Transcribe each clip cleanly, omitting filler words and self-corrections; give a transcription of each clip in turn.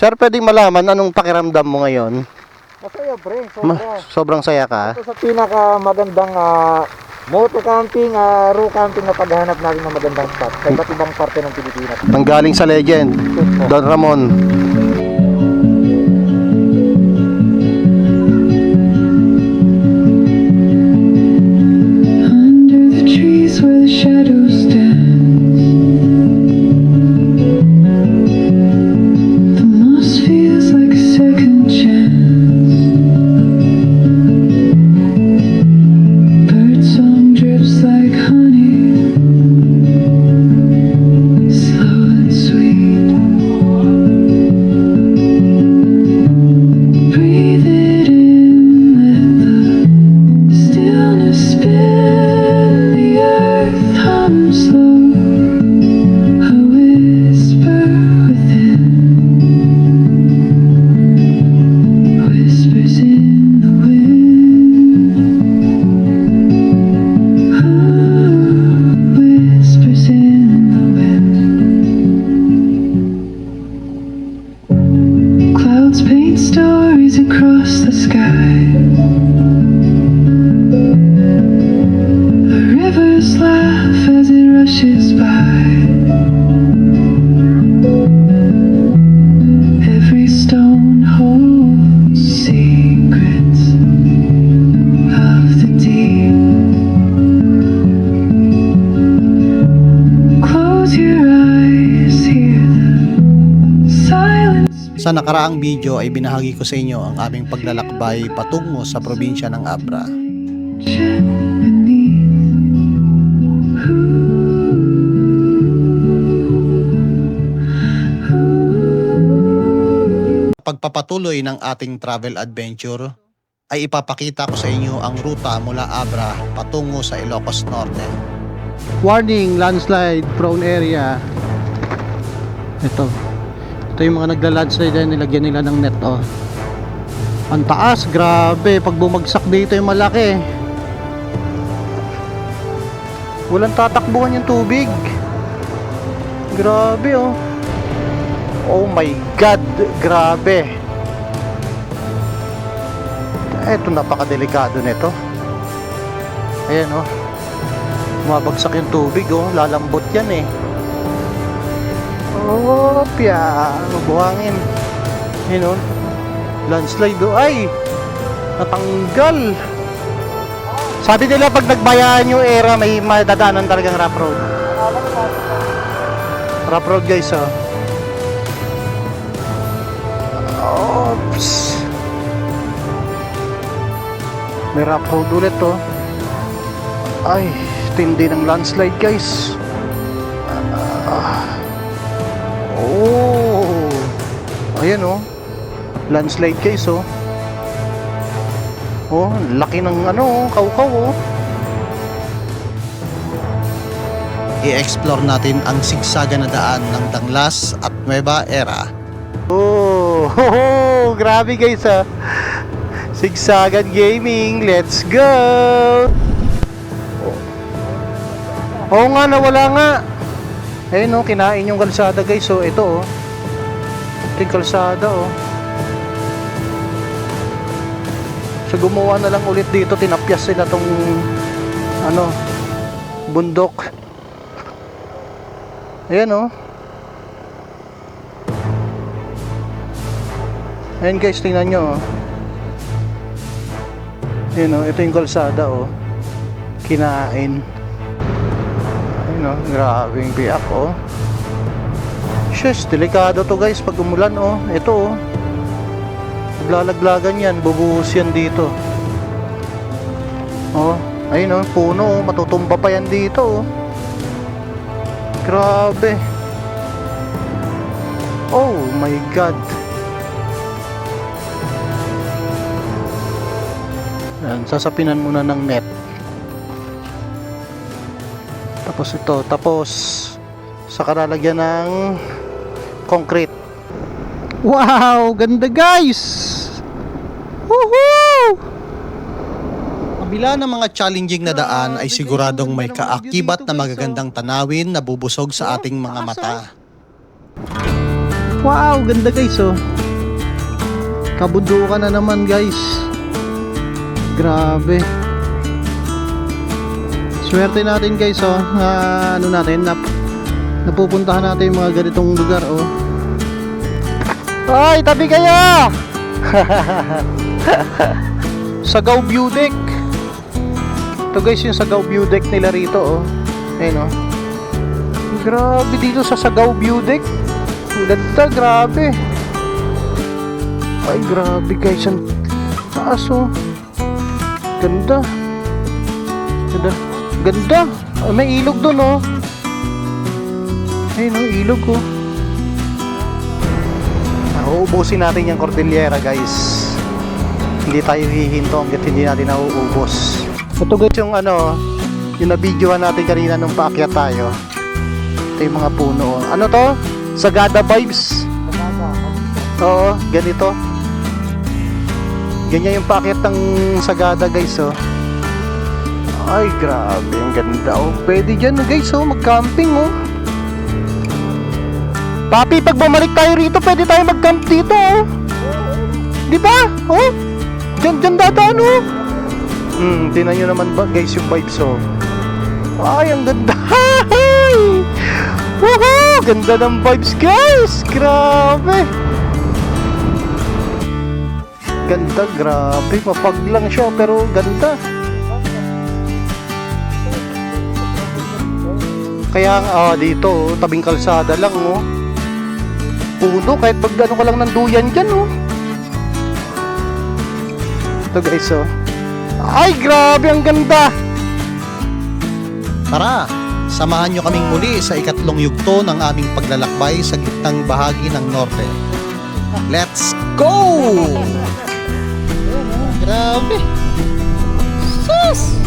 Sir, pwedeng malaman anong pakiramdam mo ngayon? Masaya, pre. Sobra. Sobrang saya ka? Ito sa pinakamagandang moto camping, row camping na paghahanap natin ng magandang spot sa iba't ibang parte ng Pilipinas. Nanggaling sa legend, Don Ramon. Under the trees where the shadows dance, the moss feels like a second chance. Bird song drips like honey, slow and sweet. Breathe it in, let the stillness spin, the earth hums slow, a whisper within, whispers in the wind, whispers in the wind. Clouds paint stories across the sky. The rivers laugh as it rushes by. Every stone holds secrets of the deep. Close your eyes, hear the silence. Sa nakaraang video ay binahagi ko sa inyo ang aming paglalakbay patungo sa probinsya ng Abra. Beneath. Pagpapatuloy ng ating travel adventure ay ipapakita ko sa inyo ang ruta mula Abra patungo sa Ilocos Norte. Warning, landslide prone area. Ito yung mga nagla-landslide na nilagyan nila ng net. Ang taas, grabe. Pag bumagsak dito yung malaki, walang tatakbuhan yung tubig. Grabe oh my God, grabe. Eto, napakadelikado nito. Ayan bumabagsak yung tubig lalambot yan Opya, mabuhangin. Ayun landslide ay natanggal. Sabi nila pag nagbayaan yung era may madadaanan talagang rough road. Rough road guys Oops. May rough road ulit Ay, tindi ng landslide guys. Ayan landslide guys laki ng kaw-kaw I-explore natin ang sigsagan na daan ng Danglas at Nueva Era. Grabe guys Sigsagan Gaming, let's go. Oo nga, nawala nga. Ayun kinain yung kalsada guys ito ito yung kalsada so gumawa na lang ulit dito, tinapyas sila tong bundok. Ayan ayan guys, tingnan nyo ayan ito yung kalsada kinain. Ayun grabing biyak Shush, delikado to guys pag umulan ito naglalaglagan yan, bubuhos yan dito ayun puno matutumba pa yan dito grabe. Oh my God. Yan, sasapinan muna ng net. Tapos sa kalalagyan ng concrete. Wow, ganda guys. Woohoo! Kabila ng mga challenging na daan ay siguradong may kaakibat na magagandang tanawin na bubusog sa ating mga mata. Wow, ganda guys oh. Kabundukan na naman guys. Grabe. Swerte natin guys oh, na ano natin, napupuntahan natin yung mga ganitong lugar oh. Ay, tabi kayo! Sagaw View Deck. Ito guys yung Sagaw View Deck nila rito oh. Ayun oh. Grabe dito sa Sagaw View Deck. Ang ganda, grabe. Ay, grabe guys, ang taas oh. Ganda. Ganda. Ganda. Ay, may ilog dun oh. Ayun oh, ilog oh. Uubusin natin yung Cordillera guys. Hindi tayo hihinto hanggat hindi natin nauubos. Ito guys yung ano, yung na-videohan natin kanina nung paakyat tayo. Ito yung mga puno. Ano to? Sagada vibes. Oo, ganito. Ganyan yung paakyat ng Sagada guys oh. Ay grabe, ang ganda oh. Pwede dyan guys oh, mag-camping oh. Papi, pag bumalik tayo rito, pwede tayo mag-camp dito oh. Di ba? Oh? Diyan dadaan oh. Tingnan nyo naman ba guys yung vibes oh. Ay, ang ganda. Woohoo! Ganda ng vibes guys. Grabe. Ganda, grabe. Mapag lang siya pero ganda. Kaya dito, tabing kalsada lang oh. Puno, kahit magdano ka lang ng duyan dyan oh. Ito guys oh. Ay grabe, ang ganda. Tara, samahan nyo kaming muli sa ikatlong yugto ng aming paglalakbay sa gitnang bahagi ng norte. Let's go! Grabe. Sus!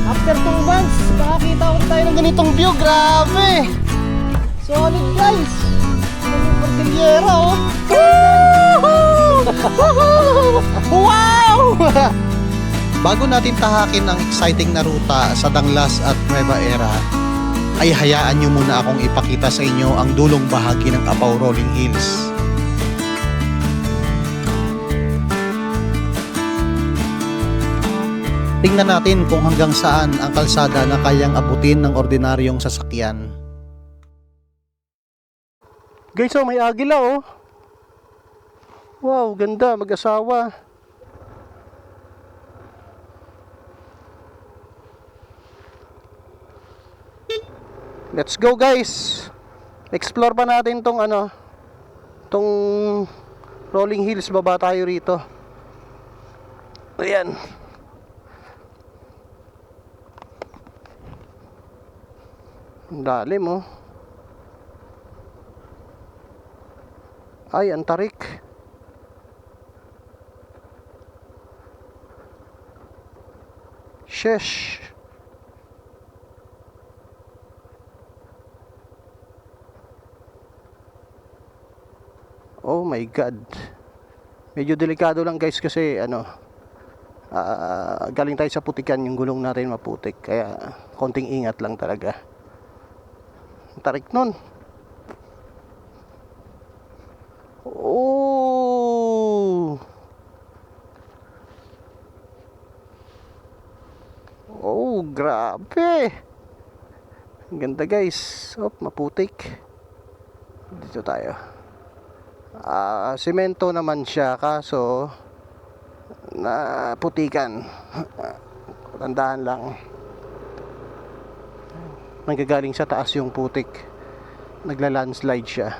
After 2 months, makakita ulit tayo ng ganitong view. Grabe! Solid guys! Yung Cordillera oh! Wow! Bago natin tahakin ang exciting na ruta sa Danglas at Nueva Era, ay hayaan nyo muna akong ipakita sa inyo ang dulong bahagi ng Apao Rolling Hills. Tingnan natin kung hanggang saan ang kalsada na kayang abutin ng ordinaryong sasakyan. Guys, oh, may agila oh. Wow, ganda, mag-asawa. Let's go guys. Explore pa natin tong ano, tong Rolling Hills. Baba tayo rito. Ayan. Ang lalim oh. Ay, ang tarik. Sheesh. Oh my God. Medyo delikado lang guys kasi ano, galing tayo sa putikan, yung gulong natin maputik. Kaya konting ingat lang talaga. Ang tarik nun. Oh. Oh, grabe. Ang ganda guys. Oh, maputik. Dito tayo. Semento naman siya kaso naputikan. Tandaan lang. Nanggagaling sa taas yung putik. Nagla-landslide siya.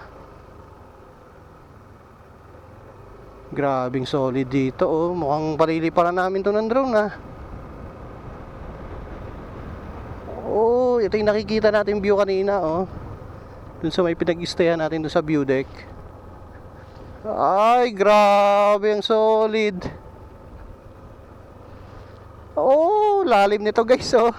Grabing solid dito oh. Mukhang paliliparan namin to ng drone ah. Oh, ito yung nakikita natin view kanina oh. Dun sa may pinag-stayan natin dun sa view deck. Ay, grabe, ang solid. Oh, lalim nito guys oh.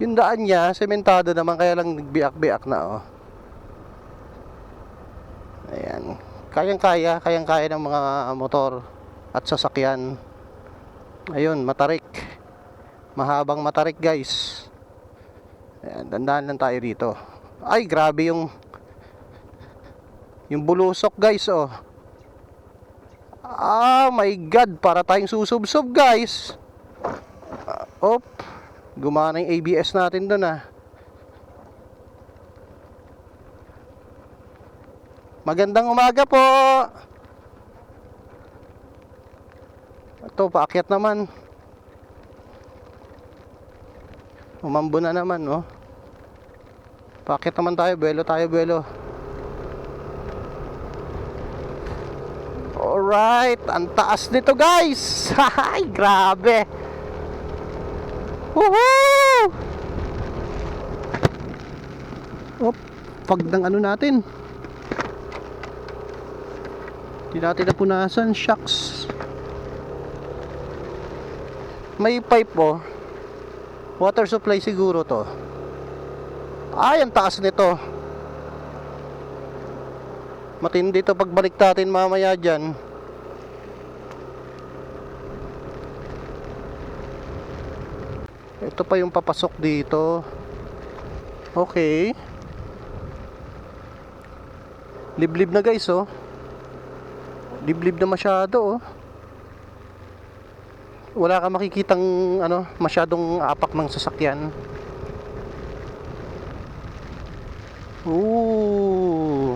Yung daan niya, sementado naman, kaya lang nagbiak-biak na oh. Ayan. Kayang-kaya ng mga motor at sasakyan. Ayun, matarik. Mahabang matarik guys. Ayan, dandahan lang tayo rito. Ay, grabe yung bulusok guys, oh. Ah, my God, para tayong susubsob guys. Op, gumana yung ABS natin dun ah. Magandang umaga po. Ito, paakyat naman. Umambo na naman, no? Paakyat naman tayo, buwelo tayo, buwelo. Alright, ang taas nito guys. Ay, grabe. Woohoo! Op, pag ng ano natin. Hindi natin napunasan, shucks. May pipe po. Water supply siguro to. Ay, ang taas nito. Matindi to pagbalik natin mamaya dyan. Ito pa yung papasok dito. Okay. Liblib na guys, oh. Liblib na masyado, oh. Wala ka makikitang ano, masyadong apak ng sasakyan. Ooh.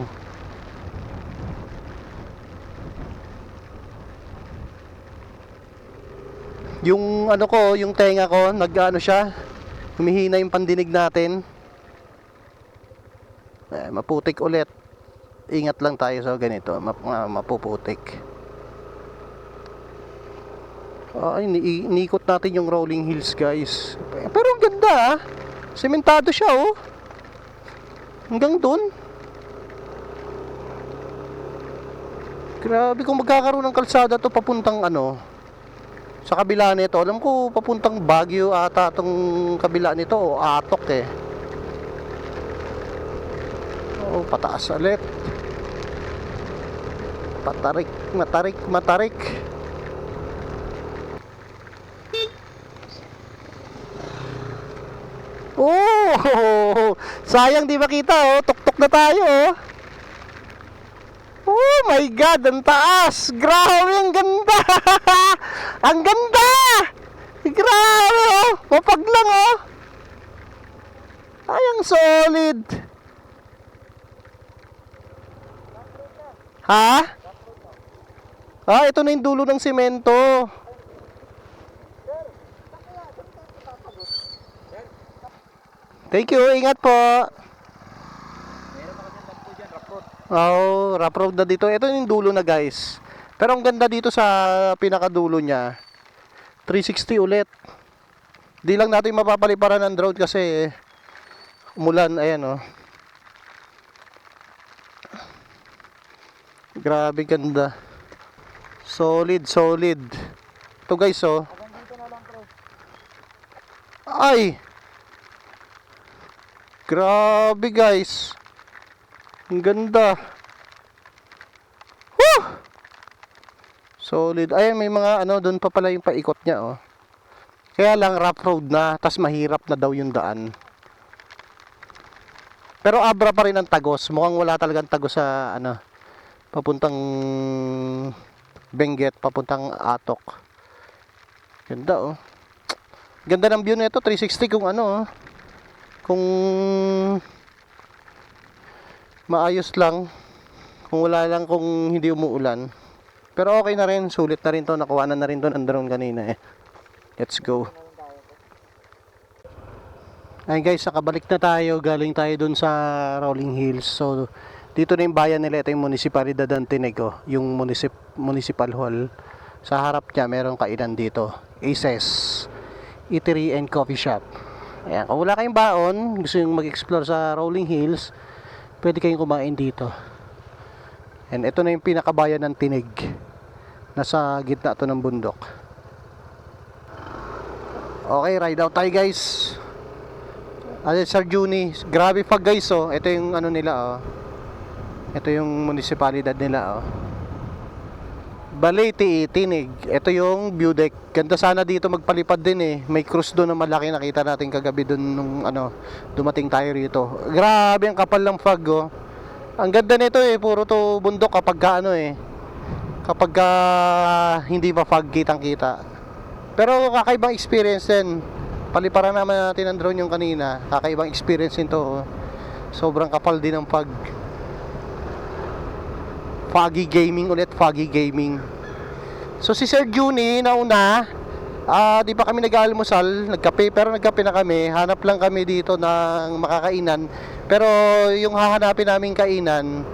Yung ano ko, yung tenga ko, nag-ano siya, humihina yung pandinig natin. Maputik ulit. Ingat lang tayo sa ganito, mapuputik. Ay, niikot natin yung rolling hills guys. Pero ang ganda ah. Sementado siya oh. Hanggang dun. Grabe, kung magkakaroon ng kalsada to papuntang ano, sa kabila nito. Alam ko papuntang Baguio ata tong kabila nito, o Atok eh. Oh, pataas ulit. Patarik, matarik. Oh, sayang di makita oh, tuktok na tayo oh. Oh my God, ang taas. Grabe, ang ganda. Ang ganda. Grabe oh, mapag lang oh. Ay, ang solid. Ha? Ah, ito na yung dulo ng simento. Thank you, ingat po. Oh, rough road na dito. Ito yung dulo na guys. Pero ang ganda dito sa pinakadulo niya. 360 ulit. Di lang natin mapapaliparan ng drone kasi umulan, ayan oh. Grabe ganda. Solid. Ito guys oh. Ay! Grabe guys. Ang ganda. Woo! Solid. Ay, may mga ano, doon pa pala yung paikot niya oh. Kaya lang rough road na, tas mahirap na daw yung daan. Pero abra pa rin ang tagos. Mukhang wala talagang tagos sa ano, papuntang Benguet, papuntang Atok. Ganda oh. Ganda ng view nito, 360 kung ano oh. Kung maayos lang, kung wala lang, kung hindi umuulan. Pero okay na rin, sulit na rin to, nakuha na rin to ng drone kanina eh. Let's go. Ayun guys, nakabalik na tayo, galing tayo dun sa Rolling Hills. So dito na yung bayan nila, ito yung munisipalidad ng Tinego, yung municipal hall. Sa harap niya merong kainan dito, Aces Eatery and Coffee Shop. Ayan, kung wala kayong baon, gusto nyo mag-explore sa Rolling Hills, pwede kayong kumain dito. And ito na yung pinakabayan ng Tinig. Nasa gitna to ng bundok. Okay, ride out tayo guys. Ay, Sir Juni, grabe pag guys oh. Ito yung ano nila oh. Ito yung munisipalidad nila oh. Balete Tinig. Ito yung view deck. Ganda sana dito magpalipad din eh. May cruise doon na malaki, nakita natin kagabi doon nung dumating tayo rito. Grabe ang kapal ng fog oh. Ang ganda nito eh, puro to bundok kapag kapag hindi pa fog kitang-kita. Pero kakaibang experience din. Paliparan naman natin ang drone yung kanina. Kakaibang experience nito oh. Sobrang kapal din ng fog. Foggy gaming ulit, foggy gaming. So si Sir Juni nauna, di pa kami nag-almusal, nagkape, pero nagkape na kami. Hanap lang kami dito ng makakainan. Pero yung hahanapin naming kainan,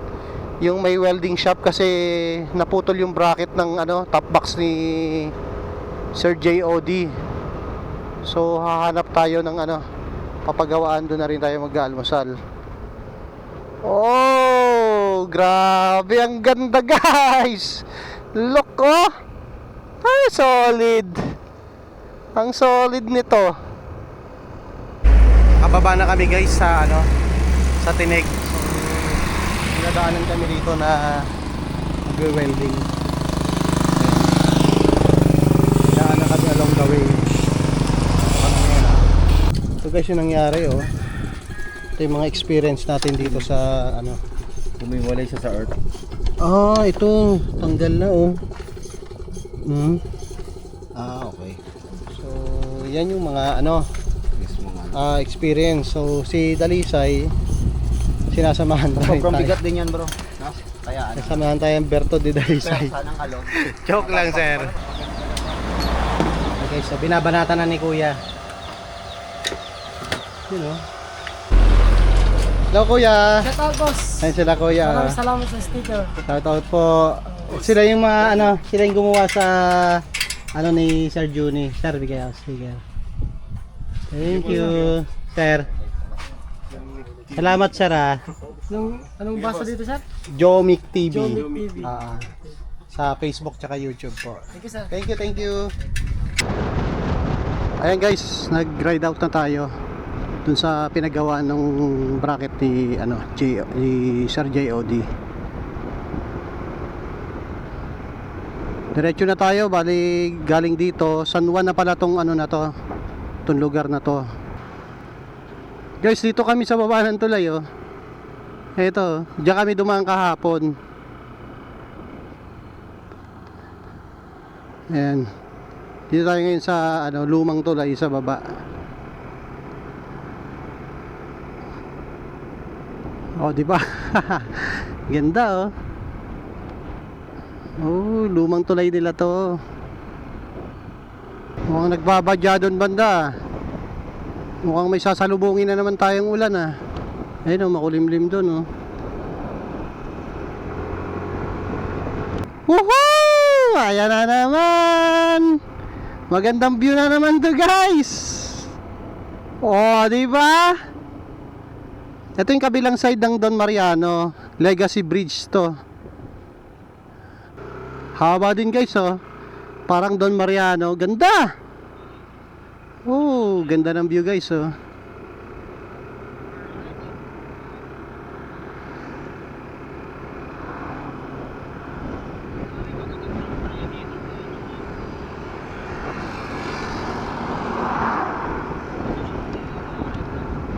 yung may welding shop kasi naputol yung bracket ng top box ni Sir JOD. So hahanap tayo ng papagawaan, doon na rin tayo mag-almusal. Oh, grabe, ang ganda guys. Look oh. Ay, solid. Ang solid nito. Kababa na kami guys sa sa Tinig. So, dinadaanan kami dito na mag-welding. Daanan kami along the way. So guys, yung nangyari oh. Ito yung mga experience natin dito sa Bumiwalay siya sa earth. Ito tanggal na oh. Okay. So yan yung mga experience. So si Dalisay sinasamahan tayo. Sobrang bigat din yan bro. Kaya Sinasamahan tayo ng Berto de Dalisay. sanang alon. Joke lang sir. Okay, so binabanatan na ni Kuya. Hello Kuya. Shout out, boss. Ayun sila Kuya. Maraming salamat sa sticker. Shout out po. Sila yung mga sila yung gumawa sa ni Sir Juni. Sir, bigay ako sticker. Thank you, sir. Salamat sir ah. Anong basa dito, sir? Jomic TV. Jomic TV. Sa Facebook tsaka YouTube po. Thank you, sir. Thank you, thank you. Ayan guys, nag-ride out na tayo dun sa pinagawa ng bracket ni ni Sir JOD. Diretso na tayo, bali galing dito. San Juan na pala tong tong lugar na to. Guys, dito kami sa baba ng tulay oh. Eto, diyan kami dumaan kahapon. Ayan. Dito tayo ngayon sa lumang tulay sa baba. Oh, di ba? Ganda oh. Oh, lumang tulay nila to. Mukhang nagbabadya doon banda. Mukhang may sasalubungin na naman tayong ulan ah. Ayun oh, makulimlim doon oh. Woohoo! Ayan na naman. Magandang view na naman to guys. Oh, di ba? Ito yung kabilang side ng Don Mariano, Legacy Bridge to. Haba din guys oh. Parang Don Mariano, ganda. Oh, ganda ng view guys oh.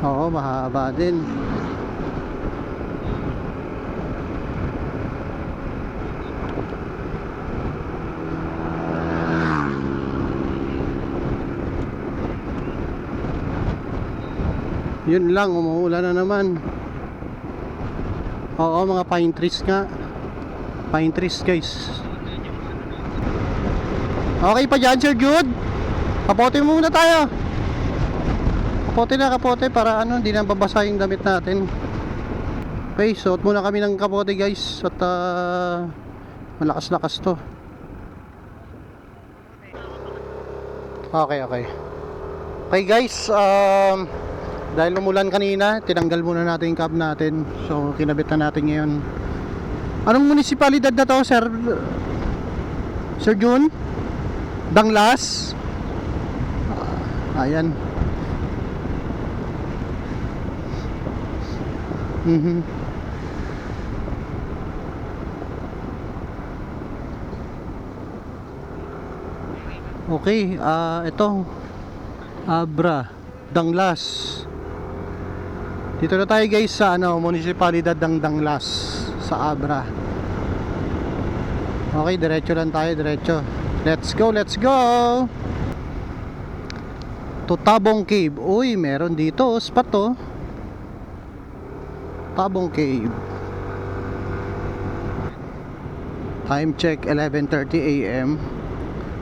Oo, mahaba din. Yun lang, umuulan na naman. Oo, mga pine trees nga. Pine trees guys. Okay pa dyan Sir Jude? Kapote muna tayo. Kapote para hindi na babasa yung damit natin. Okay, suot muna kami ng kapote guys. At malakas-lakas to. Okay. Okay guys, dahil umulan kanina, tinanggal muna natin yung cab natin. So kinabit na natin ngayon. Anong munisipalidad na to, Sir? Sir Jun? Danglas? Ayan. Okay, ito Abra, Danglas. Dito na tayo guys sa munisipalidad ng Danglas sa Abra. Okay, diretso lang tayo, diretso. Let's go, let's go. To Tabong Cave. Uy, meron dito spot to. Tabong Cave. Time check 11:30 AM.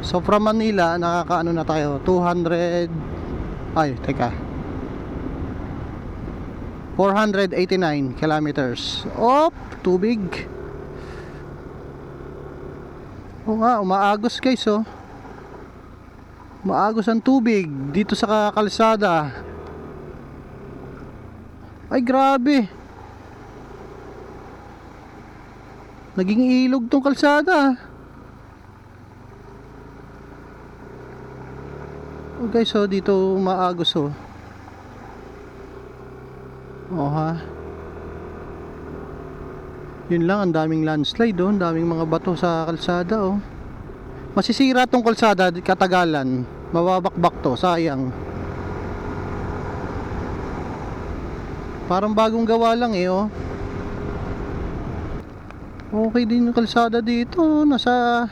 So from Manila, nakakaano na tayo, 489 kilometers. Oh, tubig. Oo nga, umaagos guys oh. Umaagos ang tubig dito sa kalsada. Ay grabe. Naging ilog tong kalsada. Oh guys, oh, dito umaagos oh. Oh ha. Yun lang, ang daming landslide oh, ang daming mga bato sa kalsada oh. Masisira tong kalsada katagalan. Mababakbak to, sayang. Parang bagong gawa lang eh oh. Okay din yung kalsada dito, nasa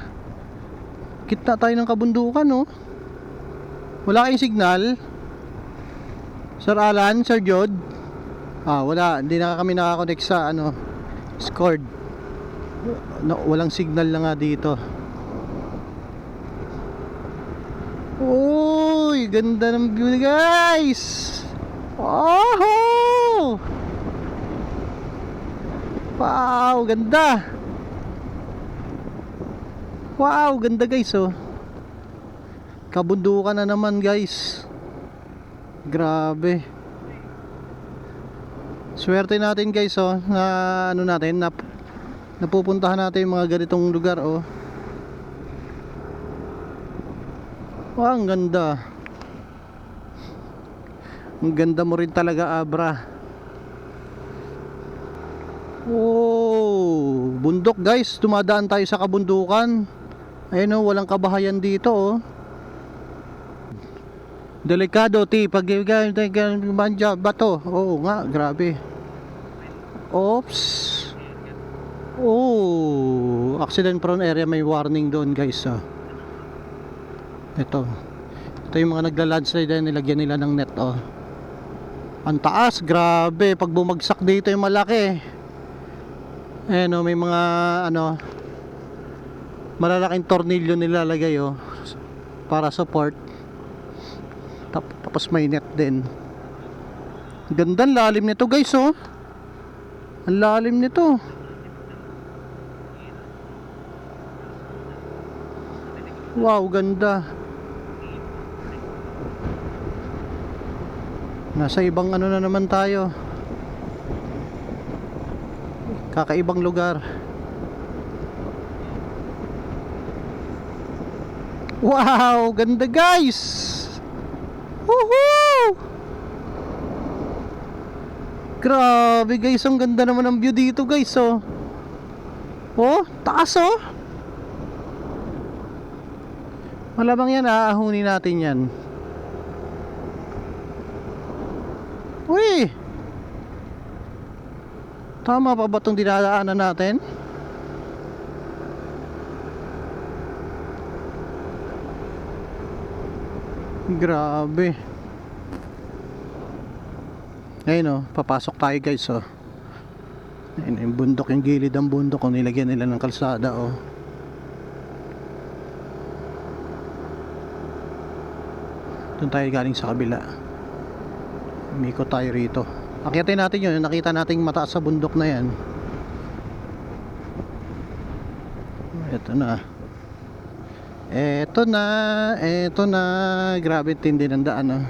gitna tayo ng kabundukan oh. Wala kayong signal? Sir Alan, Sir Jod? Wala, hindi na kami nakakonect sa Discord. No, walang signal na nga dito. Uy, ganda ng view guys. Oh! Wow, ganda. Wow, ganda guys oh. Kabundukan na naman guys. Grabe. Swerte natin guys oh, na napupuntahan natin yung mga ganitong lugar oh. Wow, ang ganda. Ang ganda mo rin talaga Abra. Oh, bundok guys, dumadaan tayo sa kabundukan. Ayun oh, walang kabahayan dito oh. Delikado ti pag manja bato. Oo nga, grabe. Oops. Oh, accident prone area, may warning doon guys oh. Ito yung mga nagla-landslide na nilagyan nila ng net oh. Ang taas, grabe. Pag bumagsak dito yung malaki. Ayan oh, may mga malalaking tornilyo nilalagay oh, para support. Tapos may net din. Ganda, ang lalim nito guys oh. Ang lalim nito. Wow, ganda. Nasa ibang na naman tayo. Kakaibang lugar. Wow, ganda guys. Woohoo! Grabe guys, ang ganda naman ng view dito guys oh. Oh, taas oh. Malamang yan, aahunin natin yan. Uy! Tama pa ba itong dinadaanan natin? Grabe. Ayun oh, papasok tayo guys oh. Ayun yung bundok, yung gilid ng bundok kung nilagyan nila ng kalsada oh. Doon tayo galing sa kabila. Umikot tayo rito. Akyatin natin yun, nakita nating mataas sa bundok na yan. Ito na. Eto na. Grabe tindi ng daan oh.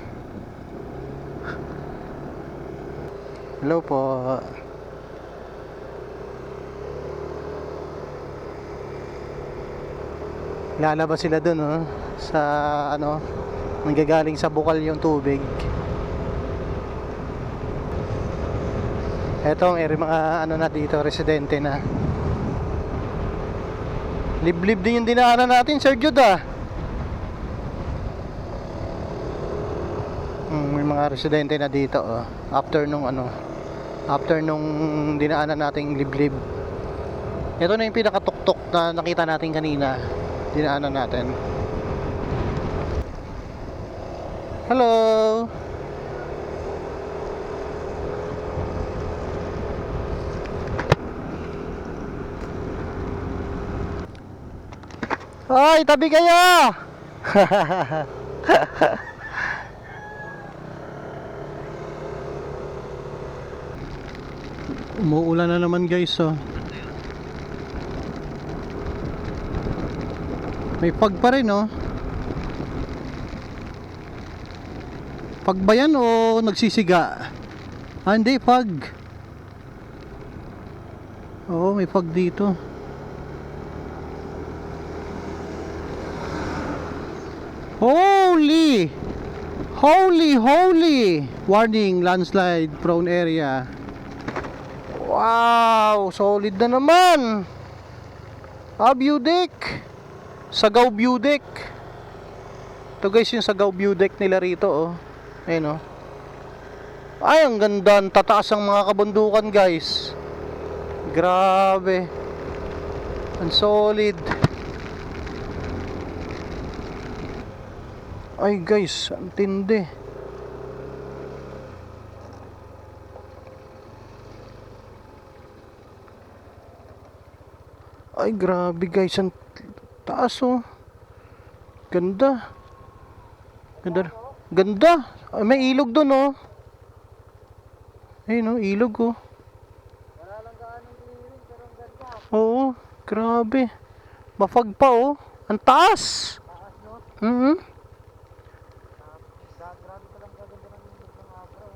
Hello po. Lalabas sila dun oh, sa nanggagaling sa bukal yung tubig. Etong mga na dito, residente na. Liblib din yung dinaanan natin, Sir Jude ah. mga residente na dito, oh. After nung dinaanan nating liblib. Ito na yung pinakatuktok na nakita natin kanina. Dinaanan natin. Hello. Hoy, tabi kayo! Umuulan na naman guys, oh. May fog pa rin, oh. Fog ba yan o nagsisiga? Ah, hindi, fog. Oo, may fog dito. Holy! Holy! Warning, landslide prone area. Wow! Solid na naman! View deck! Sagaw view deck! Ito guys, yung Sagaw view deck nila rito, oh. Ayun, oh. Ay, ang ganda. Ang tataas ang mga kabundukan, guys. Grabe. Ang solid. Ay guys, ang tindi. Ay grabe guys, ang taas, oh. Ganda. Ganda. Ay, may ilog doon, oh. Ayun, oh, ilog, oh. Oo, grabe. Mafag pa, oh. Ang taas.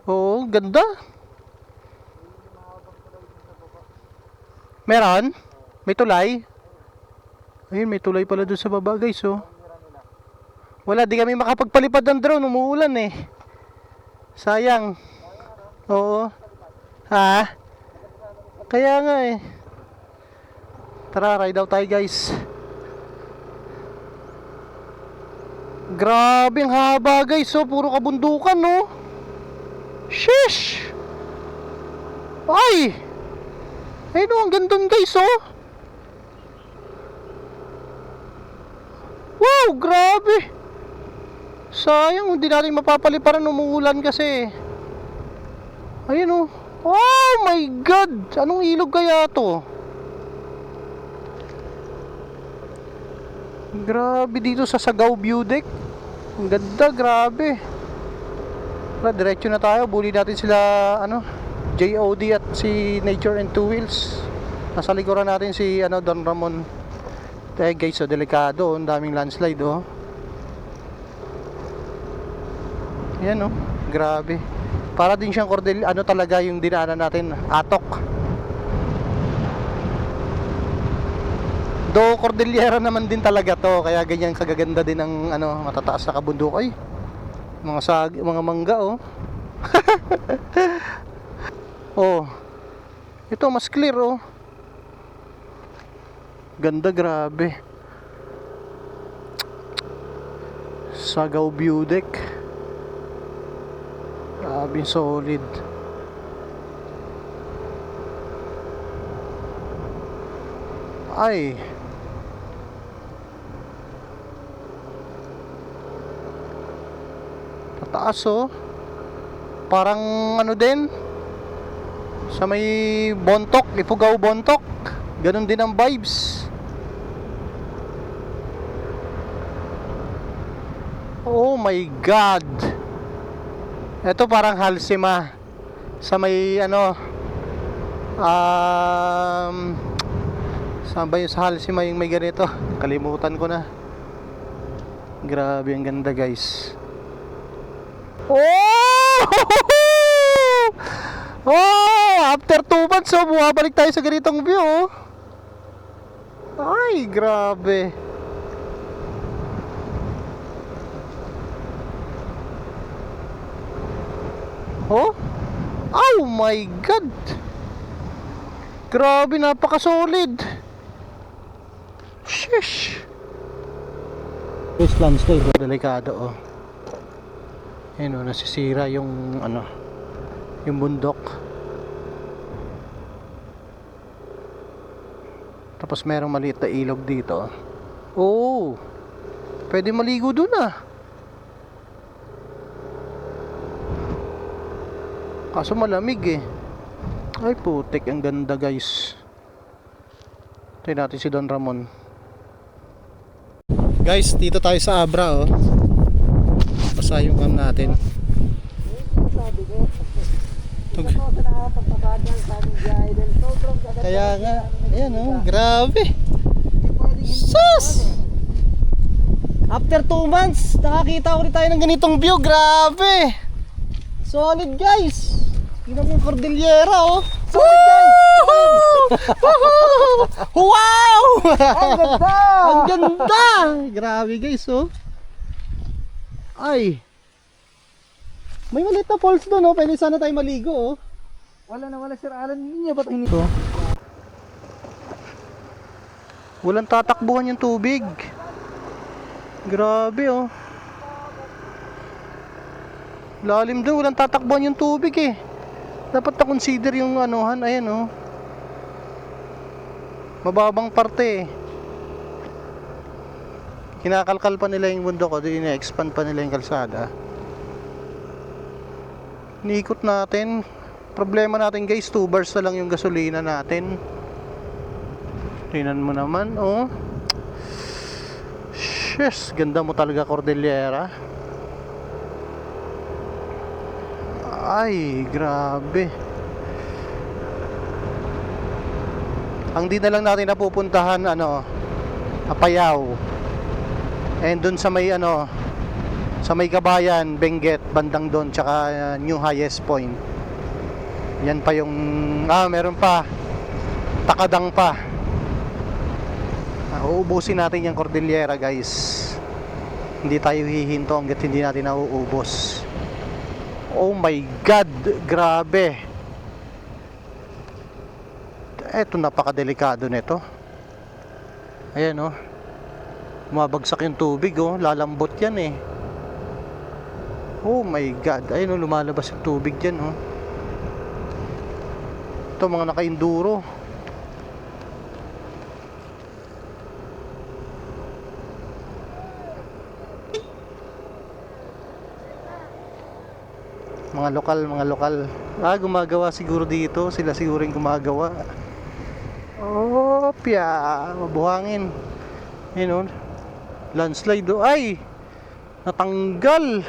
Oo, ganda. Meron? May tulay? Ayun, may tulay pala doon sa baba, guys, oh. Wala, di kami makapagpalipad ng drone, umuulan eh. Sayang. Oo. Ha? Kaya nga eh. Tara, ride out tayo, guys. Grabe, ang haba, guys, oh. Puro kabundukan, no? Sheesh! Ay! Ayun, oh, ang gandun, guys, oh. Wow, grabe! Sayang, hindi natin mapapaliparan, umuulan kasi. Ayun, oh. Oh my God! Anong ilog kaya to? Grabe dito sa Sagaw View Deck. Ang ganda, grabe. Tara, diretso na tayo. Buli natin sila, JOD at si Nature and Two Wheels. Nasa likuran natin si, Don Ramon. Guys, so delikado. Ang daming landslide, oh. Yan, oh. Grabe. Para din siyang talaga yung dinaanan natin, Atok. Do Cordillera naman din talaga to, kaya ganyan kagaganda din ang matataas na kabundok. Ay, mga mangga, oh. Oh. Ito mas clear, oh. Ganda, grabe. Sagaw View Deck. Grabe, solid. Ay. Tataas, oh. Parang din sa may Bontok, Ifugao Bontok. Ganon din ang vibes. Oh my God. Ito parang Halsima sa may saan ba yung sa Halsima yung may ganito? Kalimutan ko na. Grabe, ang ganda, guys. Oh! Oh! After 2 months, oh, bumabalik tayo sa ganitong view, oh. Ay, grabe. Oh? Oh my God! Grabe, napaka-solid. Sheesh. This landslide, delikado, oh. Ayun o, nasisira yung ano, yung bundok. Tapos merong maliit na ilog dito. Oo, pwede maligo dun ah. Kaso malamig eh. Ay putik, ang ganda guys. Tayo natin si Don Ramon. Guys, dito tayo sa Abra oh. Basa yung cam natin. Kaya nga, ayan oh, grabe. Sus! After 2 months, nakakita ulit tayo ng ganitong view. Grabe! Solid guys! Tingnan mo yung Cordillera oh. Solid guys! Wow! Ang ganda! Ang ganda! Grabe guys oh. Ay! May maliit na falls doon oh. Pwede sana tayo maligo oh. Wala na wala Sir Alan. Hindi ba tayo Ito. Walang tatakbuhan yung tubig. Grabe oh. Lalim doon, walang tatakbuhan yung tubig eh. Dapat na-consider yung anuhan, ayan oh. Mababang parte eh. Kinakalkal pa nila yung bundok ko, ina-expand pa nila yung kalsada. Niikot natin. Problema natin guys, 2 bars na lang yung gasolina natin. Tingnan mo naman oh. Shes, ganda mo talaga Cordillera. Ay, grabe. Ang di na lang natin napupuntahan ano, Apayao. And dun sa may ano, sa may Kabayan, Benguet, bandang doon, tsaka New Highest Point. Yan pa yung meron pa. Takadang pa. Uubusin natin yung Cordillera, guys. Hindi tayo hihinto hangga't hindi natin nauubos. Oh my God, grabe. Eto, napakadelikado nito. Ayan oh. Bumabagsak yung tubig oh, lalambot yan eh. Oh my God, ayun oh, lumalabas yung tubig dyan oh. Ito mga naka-enduro. Mga lokal. Gumagawa siguro dito. Sila siguro yung gumagawa. Oh, pya. Mabuhangin. Yun, oh. Landslide, oh. Ay! Natanggal.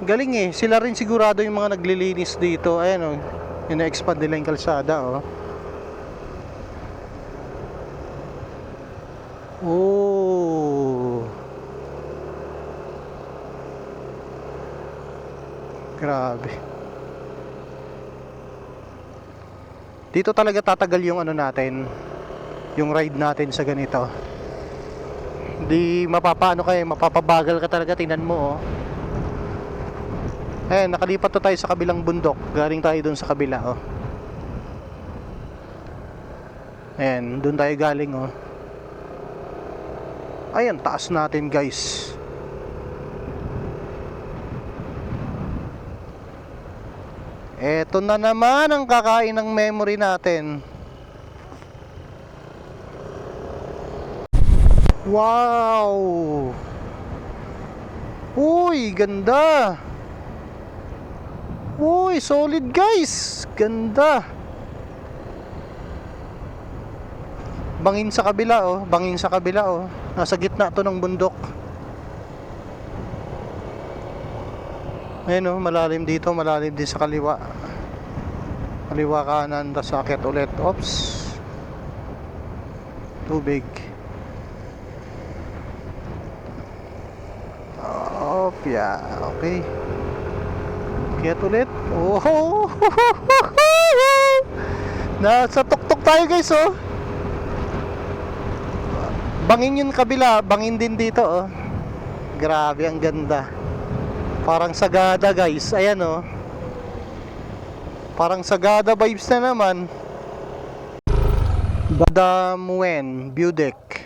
Galing eh. Sila rin sigurado yung mga naglilinis dito. Ayan, oh. Ina-expand nila yung kalsada, oh. Oh. Grabe. Dito talaga tatagal yung ano natin, yung ride natin sa ganito. Hindi mapapaano kayo, mapapabagal ka talaga, tingnan mo oh. Nakalipat to tayo sa kabilang bundok. Galing tayo dun sa kabila oh. Dun tayo galing oh. Ayan, taas natin guys. Eto na naman ang kakain ng memory natin. Wow! Uy, ganda! Uy, solid guys! Ganda! Bangin sa kabila oh, bangin sa kabila oh. Nasa gitna to ng bundok. Ayun oh, malalim dito, malalim din sa kaliwa. Kaliwa kanan, tas akit ulit. Oops. Tubig. Yeah, okay. Kiyat ulit. Oh. Nasa tuktok tayo guys oh. Bangin yung kabila, bangin din dito oh. Grabe, ang ganda. Parang Sagada guys, ayan oh. Parang Sagada vibes na naman. Dadamuen View Deck.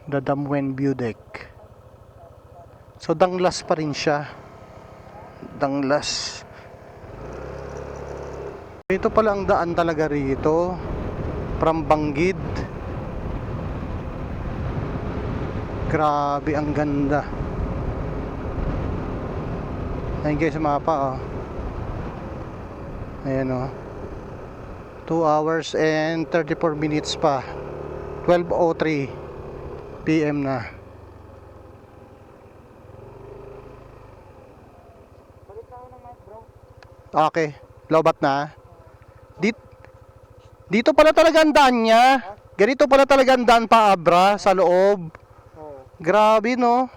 Dadamuen View Deck. So Danglas pa rin siya. Danglas. Ito pala ang daan talaga rito. From Banggid. Grabe, ang ganda. Ayun guys, sa mapa, oh. Ayan, oh. 2 hours and 34 minutes pa. 12:03 PM na. Balik na ako ng mic, bro. Okay, lobat na. Dito pala talaga ang daan niya. Ganito pala talaga ang daan pa Abra sa loob. Oo. Grabe, no?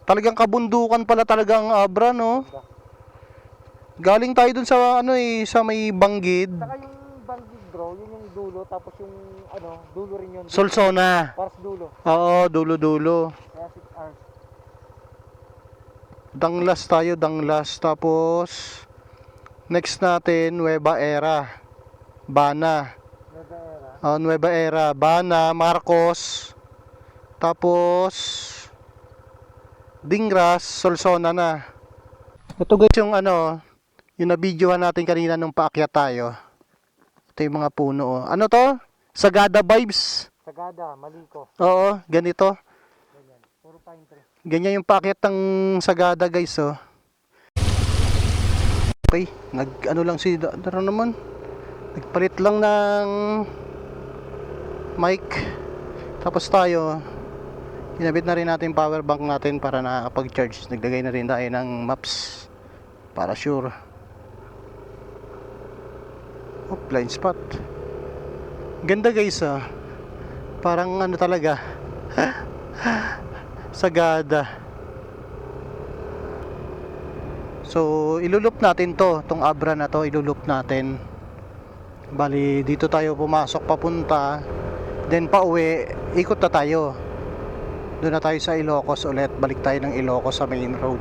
Talagang kabundukan pala talaga ang Abra, no? Galing tayo dun sa ano eh, sa may Banggid. Saka yung Banggid, bro, yun yung dulo, tapos yung dulo rin yun. Solsona. Paras dulo. Oo, dulo-dulo. Kaya 6 hours. Danglas tayo, Danglas. Tapos next natin, Nueva Era. Bana. Nueva Era. Nueva Era, Bana, Marcos. Tapos Dingras, Solsona na. Ito guys yung yung na-videohan natin kanina nung paakyat tayo. Ito yung mga puno. Ano to? Sagada vibes. Sagada, Maliko. Oo, ganito. Ganyan. Puro pine tree. Ganyan yung paakyat ng Sagada guys, oh. Okay, lang si Dara naman. Nagpalit lang ng mic. Tapos tayo, kinabit na rin natin power bank natin para nakapag-charge. Naglagay na rin tayo ng maps para sure. Oh, blind spot. Ganda guys, ah. Parang talaga. Sagada. So, ilulup natin tong Abra na to, ilulup natin. Bali, dito tayo pumasok papunta. Then pauwi, ikot na tayo. Doon na tayo sa Ilocos ulit. Balik tayo ng Ilocos sa main road.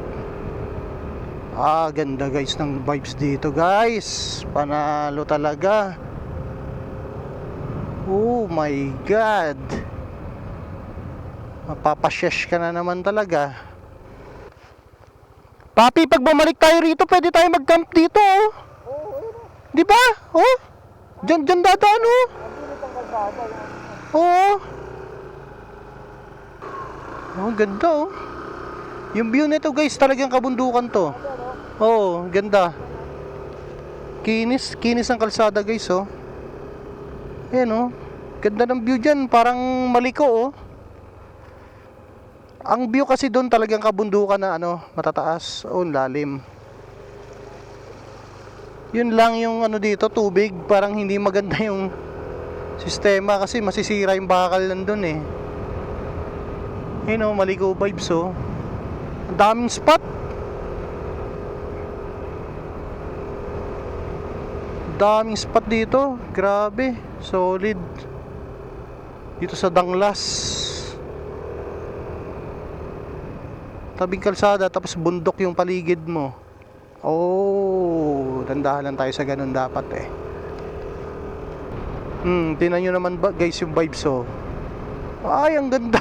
Ganda guys ng vibes dito guys. Panalo talaga. Oh my God. Mapapasyesh ka na naman talaga. Papi, pag bumalik tayo rito, pwede tayo mag-camp dito, oh. Oo, ayun o. Di ba? Oh. Diyan dadaan, oh. Nabilit ang kalsada. Oo. Oh, ganda, oh. Yung view nito, guys, talagang kabundukan to. Oo, ganda. Kinis ang kalsada, guys, oh. Ayan, oh. Ganda ng view dyan, parang Maliko, oh. Ang view kasi doon talagang kabundukan na matataas. Oh, lalim. Yun lang yung dito, tubig, parang hindi maganda yung sistema kasi masisira yung bakal nandun eh. Yun, Maliko vibes, oh. Ang daming spot. Daming spot dito. Grabe, solid. Dito sa Danglas. Tabing kalsada, tapos bundok yung paligid mo. Oh, dandahan lang tayo sa ganun dapat eh. Tingnan nyo naman ba guys yung vibes, oh. Ay, ang ganda.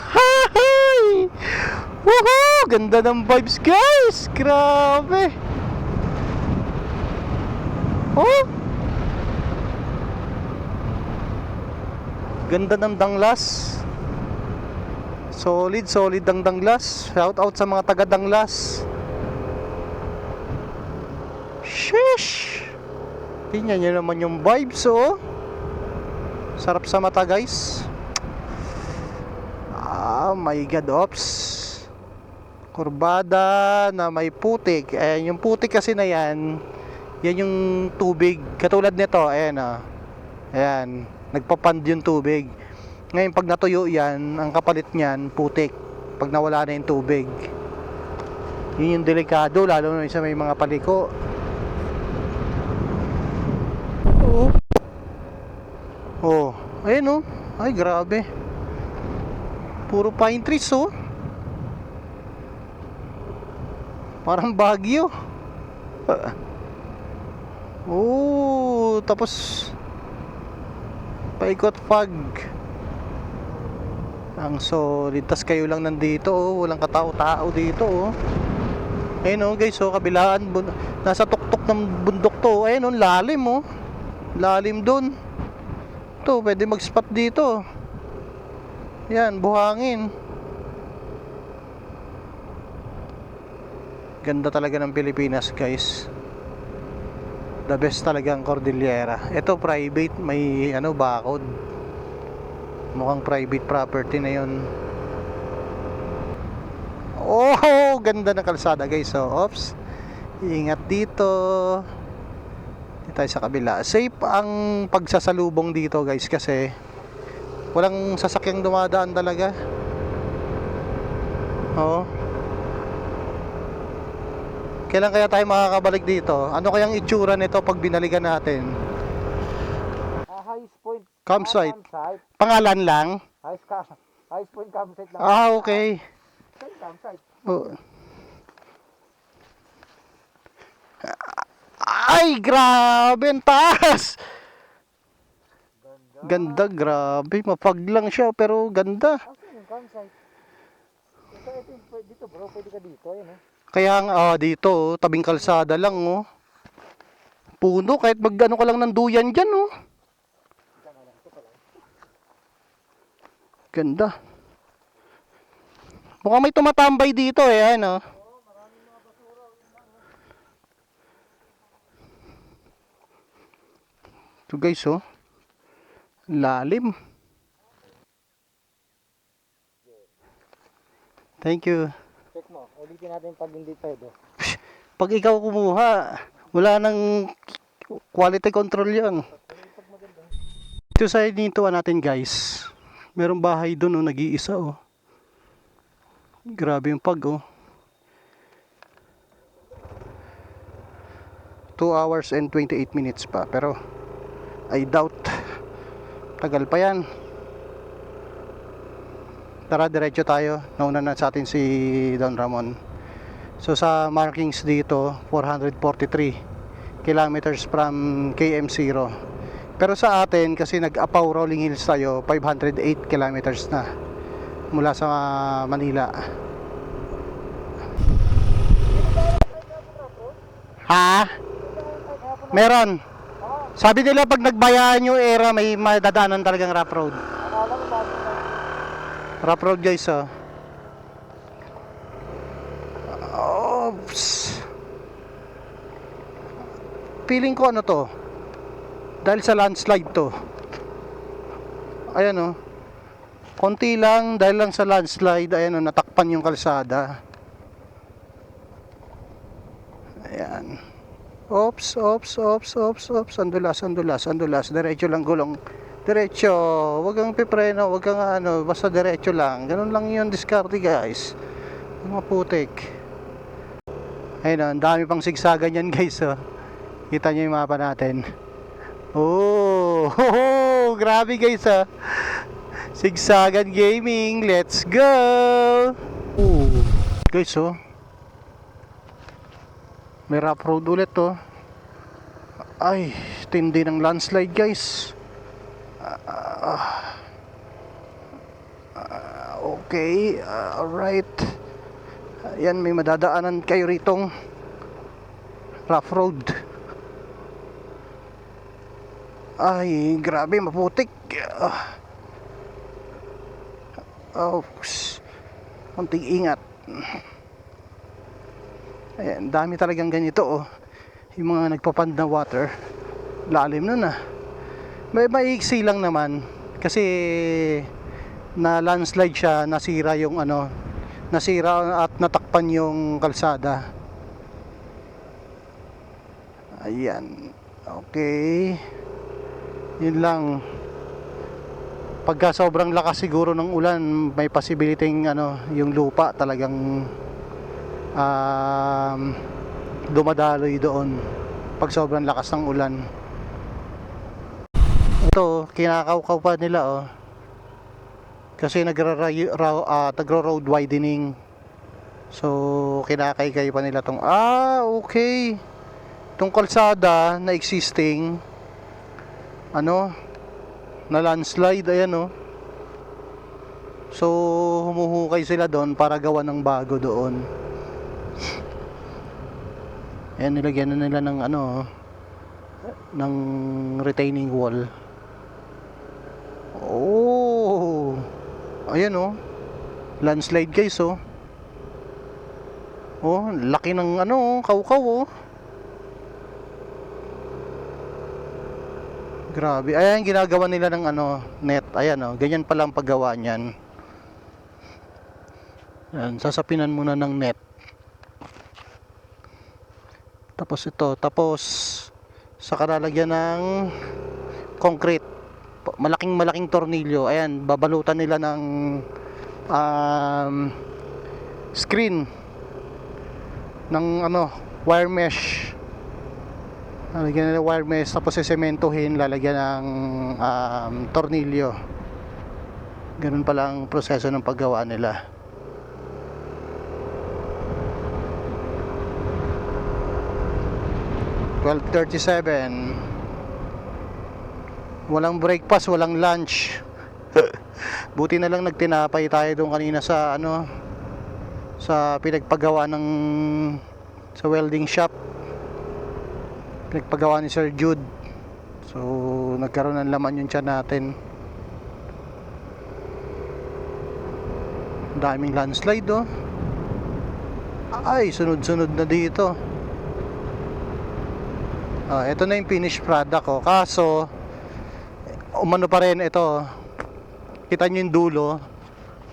Woohoo! Ganda ng vibes guys. Grabe. Oh. Ganda ng Danglas. Solid ang Danglas. Shout out sa mga taga Danglas. Sheesh. Tingnan nyo naman yung vibes, oh. Sarap sa mata guys. My God, ops. Kurbada na may putik. Ayan, yung putik kasi na yan yung tubig. Katulad nito, ayan, oh. Ayan, nagpapand yung tubig. Ngayon pag natuyo yan, ang kapalit niyan putik. Pag nawala na yung tubig, yun yung delikado, lalo na sa may mga paliko. Oh, ayun, oh. Ay, grabe. Puro pine trees, oh. Parang Baguio. Oh, tapos paikot pag. Ang solid. Tas kayo lang nandito, oh. Walang katao-tao dito, oh. Ayun, oh, guys, oh, kabilaan. Nasa tuktok ng bundok to. Ayun, oh, lalim, oh. Lalim dun. Ito, pwede mag-spot dito. Yan, buhangin. Ganda talaga ng Pilipinas, guys. The best talaga ang Cordillera. Ito, private. May, ano, bakod. Mukhang private property na yun. Oh, ganda ng kalsada, guys. So, oops. Ingat dito. Dito tayo sa kabila. Safe ang pagsasalubong dito, guys, kasi walang sasakyang dumadaan talaga. Oh. Kailan kaya tayo makakabalik dito? Ano kayang itsura nito pag binalikan natin? Highest point. Campsite. Campsite. Pangalan lang? Highest point campsite lang. Ah, okay. Campsite. Oh. Ay, grabe, ang taas! Ganda, grabe. Mapag lang siya, pero ganda. Asan yung campsite? Ito, dito bro, pwede ka dito. Ayun, eh. Kaya nga, dito, oh, tabing kalsada lang, oh. Puno, kahit magano ka lang ng duyan dyan, oh. Ganda. Mukhang may tumatambay dito, eh, ano. Ito, guys, oh. Lalim. Thank you. Check mo, ulitin natin pag hindi pwede. Pag ikaw kumuha, wala nang quality control yan. Ito sa inintuan natin, guys. Merong bahay doon, oh, nag-iisa, oh. Grabe yung pag, oh. 2 hours and 28 minutes pa, pero I doubt tagal pa yan. Tara, diretso tayo. Nauna na sa atin si Don Ramon. So sa markings dito, 443 kilometers from KM0. Pero sa atin, kasi nag-Apaw Rolling Hills tayo, 508 kilometers na mula sa Manila. Ha? Meron. Sabi nila pag nagbayaan yung era, may madadaanan talagang rough road. Rough road, guys, oh. Oops. Feeling ko ano to, dahil sa landslide to. Ayan, oh. Konti lang, dahil lang sa landslide, ayan, oh, natakpan yung kalsada. Ayan. Oops, oops, oops, oops, oops. Andulas, andulas, andulas. Diretso lang, gulong. Diretso. Huwag kang pipreno, huwag kang ano, basta diretso lang. Ganun lang yun, diskarte, guys. Mga putik. Ayun, oh, ang dami pang sigsagan yan, guys, oh. Kita nyo yung mapa natin. Oh, ho, grabe, guys, oh. Sigsagan Gaming, let's go. Oh, guys, oh. May rough road ulit, to. Ay, tindi ng landslide, guys. Okay, alright. Ayan, may madadaanan kayo ritong rough road. Ay, grabe, maputik. Oh, konting ingat. Ayan, dami talagang ganito, oh. Yung mga nagpapand na water, lalim nun, ah. May maiksi lang naman kasi na landslide siya, nasira yung ano, nasira at natakpan yung kalsada. Ayan. Okay. Yun lang. Pagka sobrang lakas siguro ng ulan, may possibility ano, yung lupa talagang dumadaloy doon pag sobrang lakas ng ulan. Ito, kinakawkaw pa nila, oh. Kasi nagro-road widening. So, kinakaykay pa nila tong okay. Tong kalsada na existing ano, na landslide, ayan, oh. So humuhukay sila doon para gawa ng bago doon. Ayan, nilagyan na nila ng ano, ng retaining wall. Oh, ayan oh, landslide guys oh. Oh, laki ng ano, kaw-kaw oh. Grabe. Ayan, ginagawa nila ng ano, net. Ayan oh, ganyan pala ang paggawa niyan. Ayan, sasapinan muna ng net. Tapos ito, tapos saka lalagyan ng concrete. Malaking tornilyo. Ayan, babalutan nila ng screen ng ano, wire mesh. Lalagyan nila wire mesh, tapos sesementohin, lalagyan ng tornilyo. Ganun pala ang proseso ng paggawa nila. Walang breakfast, walang lunch. Buti na lang nagtinapay tayo doon kanina sa ano, sa pinagpagawa ng sa welding shop. Pinagpagawa ni Sir Jude. So nagkaroon ng laman yung tiyan natin. Daming landslide oh. Ay, sunod-sunod na dito. Ito na yung finished product ko. Kaso umano pa rin ito. Kita nyo yung dulo.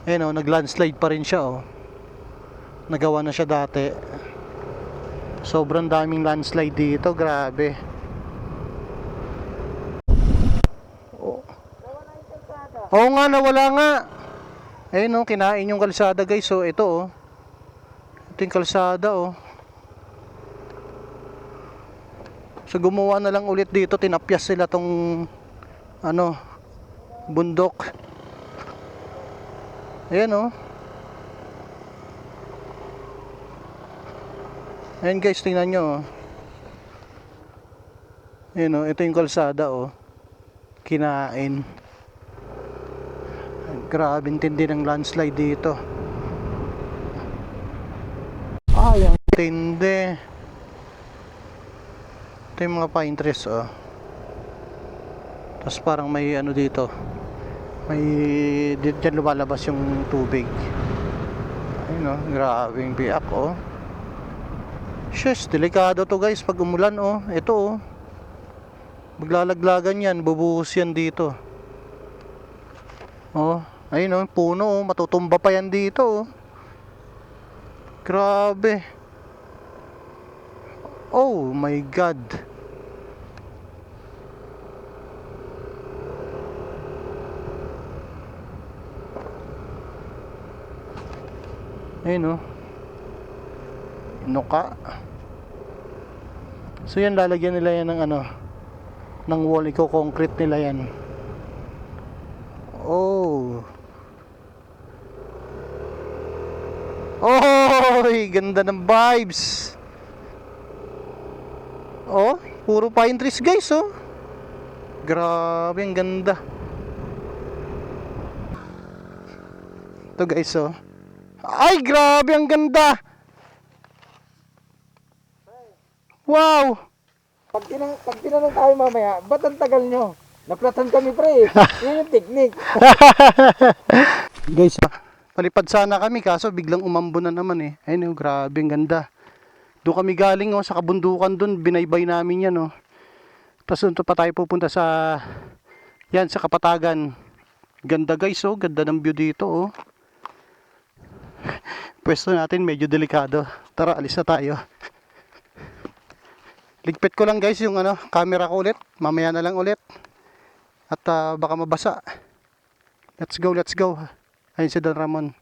Ayan o, nag-landslide pa rin siya o. Nagawa na siya dati. Sobrang daming landslide dito. Grabe. Oo nga, nawala nga. Ayun o, kinain yung kalsada guys. So ito o. Ito yung kalsada o. So gumawa na lang ulit dito, tinapyas sila tong ano, bundok. Ayan oh. Ayan guys, tingnan nyo oh. Ayan oh, ito yung kalsada oh. Kinain. Grabe tindi ng landslide dito. Ay, ang tindi. Ito yung mga pine trees oh. Tapos parang may ano dito, may dyan lumalabas yung tubig. Ayun oh, grabing biak oh. Shush, delikado to guys pag umulan oh. Ito oh, maglalaglagan yan, bubuhos yan dito oh. Ayun oh, puno oh, matutumba pa yan dito oh. Grabe. Oh my God. Ayun oh. Inuka. So yan, lalagyan nila yan ng ano, ng wall, concrete nila yan. Oh. Oh, ganda ng vibes. Oh, puro pine trees guys oh. Grabe, ang ganda. Ito guys oh. Ay, grabe, ang ganda. Wow. Pag tinanong tayo mamaya, ba't ang tagal nyo? Naplatan kami pre. Yun yung technique. Guys, palipad sana kami kaso biglang umambo na naman eh. Ayun oh, grabe, ang ganda. Doon kami galing oh, sa kabundukan doon, binaybay namin yan oh. Tapos doon pa tayo pupunta sa yan, sa Kapatagan. Ganda guys oh, ganda ng view dito oh. Pwesto natin medyo delikado. Tara, alis na tayo. Ligpit ko lang guys yung ano, camera ko ulit. Mamaya na lang ulit. At baka mabasa. Let's go, let's go. Ayun si Don Ramon.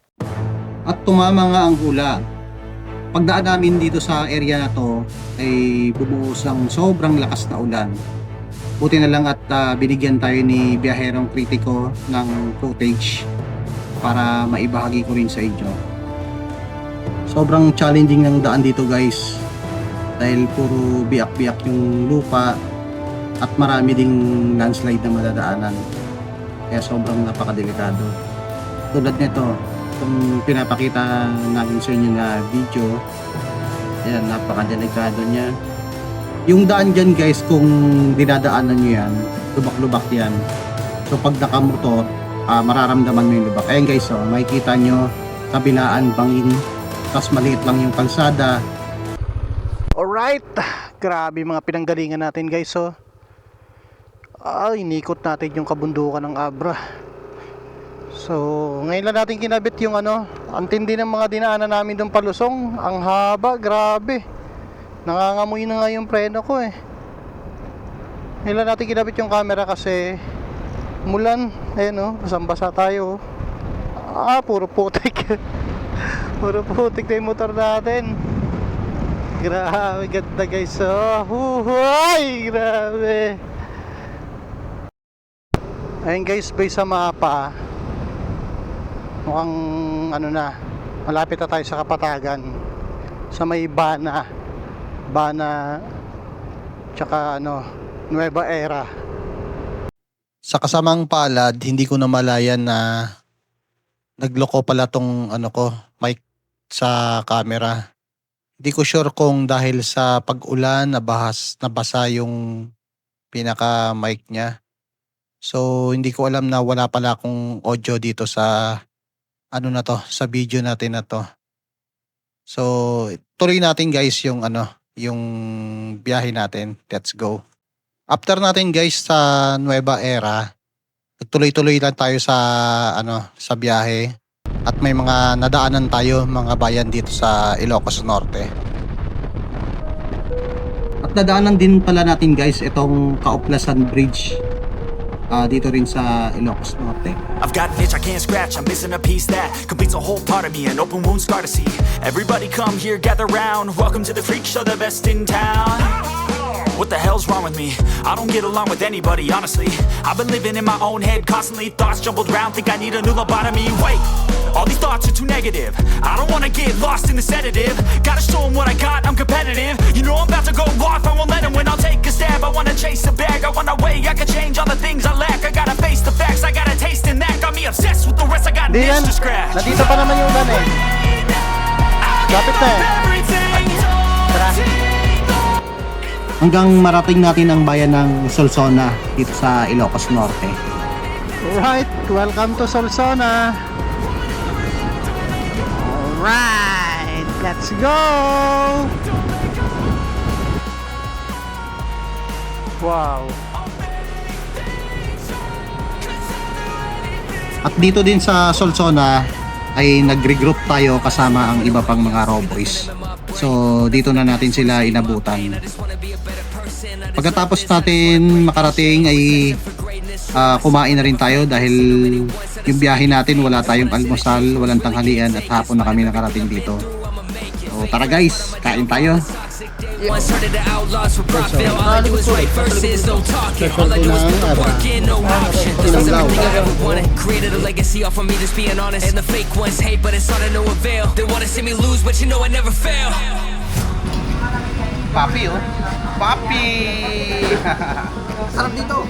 At tumama nga ang hula. Pagdaan namin dito sa area na to ay bumuhos ang sobrang lakas na ulan. Buti na lang at binigyan tayo ni Biyaherong Kritiko ng footage para maibahagi ko rin sa inyo. Sobrang challenging ng daan dito guys dahil puro biyak-biyak yung lupa at marami ding landslide na madadaanan, kaya sobrang napakadelikado. Tulad nito, kung pinapakita namin sa inyo na video, ayan, napakadelikado niya. Yung daan dyan guys, kung dinadaanan nyo yan, lubak-lubak yan. So pag nakamotor, mararamdaman mo yung lubak. Ayan guys, oh, makikita nyo, kabilaan, bangin, tapos maliit lang yung kalsada. Alright, grabe mga pinanggalingan natin guys, oh. Inikot natin yung kabundukan ng Abra. So, ngayon lang natin kinabit yung ano, ang tindi ng mga dinaanan namin doon palusong. Ang haba, grabe. Nangangamoy na nga yung preno ko eh. Ngayon lang natin kinabit yung camera kasi mulan. Ayan oh, basang-basa tayo. Puro putik. Puro putik na yung motor natin. Grabe, ganda guys. Huhuy, grabe. Ayun guys, based sa mapa, mukhang ano na, malapit na tayo sa Kapatagan, sa may Bana tsaka ano, Nueva Era. Sa kasamang palad, hindi ko namalayan na nagloko pala tong ano ko, mic sa camera. Hindi ko sure kung dahil sa pag-ulan nabasa yung pinaka mic niya. So hindi ko alam na wala pala akong audio dito sa ano na to, sa video natin na to. So tuloy natin guys yung ano, yung biyahe natin. Let's go. After natin guys sa Nueva Era, tuloy-tuloy lang tayo sa ano, sa biyahe. At may mga nadaanan tayo, mga bayan dito sa Ilocos Norte. At nadaanan din pala natin guys itong Kauplasan Bridge dito rin sa Ilocos Norte. I've got an itch I can't scratch, I'm missing a piece that completes a whole part of me, an open wound scar to see. Everybody come here, gather round, welcome to the freak show, the best in town. What the hell's wrong with me? I don't get along with anybody, honestly. I've been living in my own head constantly, thoughts jumbled round, think I need a new lobotomy. Wait, all these thoughts are too negative. I don't wanna get lost in the sedative. Gotta show them what I got, I'm competitive. You know I'm about to go off, I won't let them win, I'll take a stab. I wanna chase a bag, I wanna weigh, I can change all the things I lack. I gotta face the facts, I got a taste in that. Got me obsessed with the rest, I got an Diyan, itch to scratch. nandito pa naman yung ulan eh. Lapit na eh. Tara. Hanggang marating natin ang bayan ng Solsona dito sa Ilocos Norte. Alright, welcome to Solsona. Alright, let's go! Wow. At dito din sa Solsona ay nag-regroup tayo kasama ang iba pang mga raw boys. So dito na natin sila inabutan. Pagkatapos natin makarating ay kumain na rin tayo dahil yung biyahe natin wala tayong almusal, walang tanghalian at hapon na kami nakarating dito. So tara guys, kain tayo. Once heard of the outlaws for profit. All I do is write verses, no talking. All I do is put the work in, no option. This was everything I ever wanted. Created a legacy off of me, just being honest. And the fake ones hate, but it's all to no avail. They wanna see me lose, but you know I never fail. Papi oh. Papi! Sarap dito.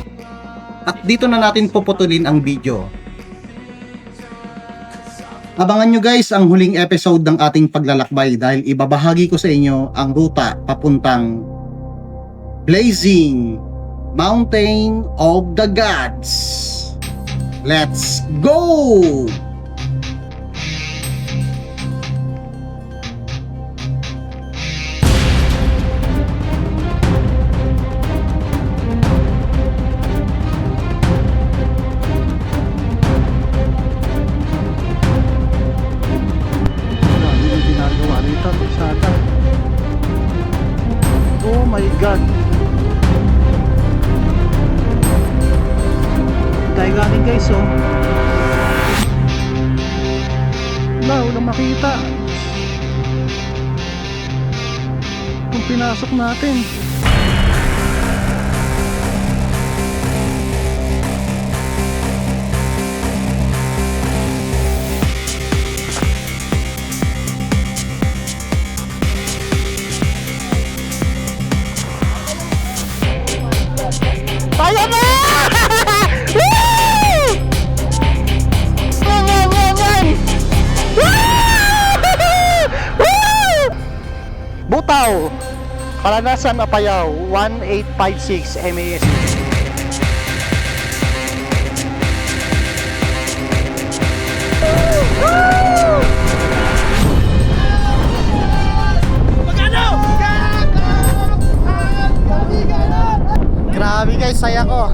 At dito na natin puputulin ang video. Abangan nyo guys ang huling episode ng ating paglalakbay dahil ibabahagi ko sa inyo ang ruta papuntang Blazing Mountain of the Gods. Let's go! Oh my God. Tayo galing guys oh. Walang makita. Kung pinasok natin. Kaya na! Woo! Wow, wow, wow, Apayao. Palanasan Apayao, 1856 MAS. Grabe guys, saya ko.